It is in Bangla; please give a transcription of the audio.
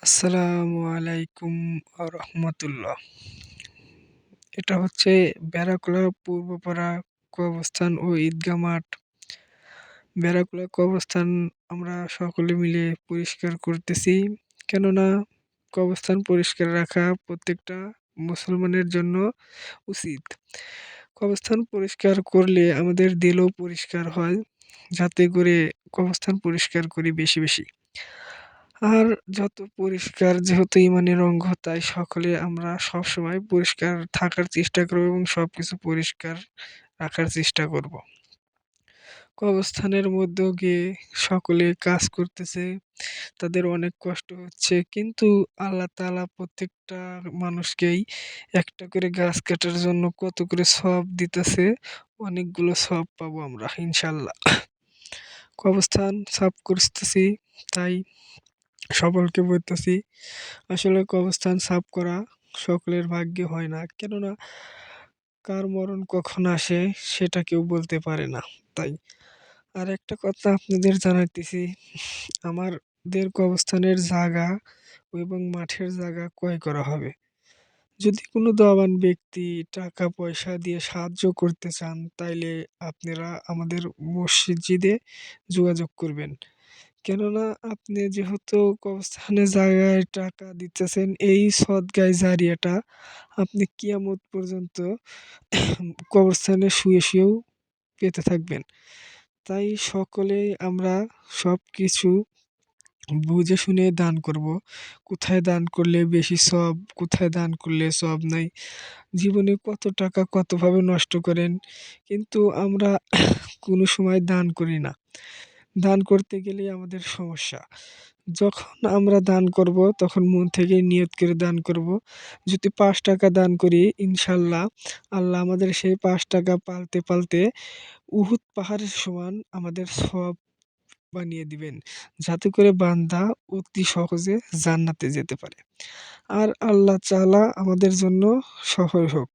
আসসালামু আলাইকুম রাহমাতুল্লাহ। এটা হচ্ছে ব্যারাকোলা পূর্বপাড়া কবরস্থান ও ঈদগাহ মাঠ। ব্যারাকোলা কবরস্থান আমরা সকলে মিলে পরিষ্কার করতেছি। কেননা কবরস্থান পরিষ্কার রাখা প্রত্যেকটা মুসলমানের জন্য উচিত। কবরস্থান পরিষ্কার করলে আমাদের দিলও পরিষ্কার হয়। যাতে করে কবরস্থান পরিষ্কার করি বেশি, বেশি। আর যত পরিষ্কার যেহেতু ঈমানের অঙ্গ তাই সকলে আমরা সবসময় পরিষ্কার থাকার চেষ্টা করব এবং সবকিছু পরিষ্কার রাখার চেষ্টা করব। কবরস্থানের মধ্যেও গিয়ে সকলে কাজ করতেছে, তাদের অনেক কষ্ট হচ্ছে। কিন্তু আল্লাহ তাআলা প্রত্যেকটা মানুষকেই একটা করে গাছ কাটার জন্য কত করে সওয়াব দিতেছে, অনেকগুলো সওয়াব পাবো আমরা ইনশাআল্লাহ। কবরস্থান সাফ করতেছি তাই সকলকে বলতেছি, আসলে কবরস্থান সাফ করা সকলের ভাগ্যে হয় না। কেননা কার মরণ কখন আসে সেটা কেউ বলতে পারে না। তাই আরেকটা কথা আপনাদের জানাইতেছি, আমাদের কবরস্থানের জায়গা এবং মাঠের জায়গা ক্রয় করা হবে। যদি কোনো দয়াবান ব্যক্তি টাকা পয়সা দিয়ে সাহায্য করতে চান তাইলে আপনারা আমাদের মসজিদে যোগাযোগ করবেন। কেননা আপনি যেহেতু কবরস্থানের জায়গায় টাকা দিতেছেন, এই সদকায়ে জারিয়াটা আপনি কিয়ামত পর্যন্ত কবরস্থানে শুয়ে, শুয়েও পেতে থাকবেন। তাই সকলেই আমরা সবকিছু বুঝে শুনে দান করব। কোথায় দান করলে বেশি সওয়াব, কোথায় দান করলে সওয়াব নাই। জীবনে কত টাকা কতভাবে নষ্ট করেন। কিন্তু আমরা কোনো সময় দান করি না। দান করতে গেলেই আমাদের সমস্যা। যখন আমরা দান করব তখন মন থেকে নিয়ত করে দান করব। যদি ৳৫ দান করি ইনশাআল্লাহ আল্লাহ আমাদের সেই ৳৫ পালতে, পালতে উহুদ পাহাড়ের সমান আমাদের সওয়াব বানিয়ে দিবেন। যাতে করে বান্দা অতি সহজে জান্নাতে যেতে পারে। আর আল্লাহ তাআলা আমাদের জন্য সহায় হোক।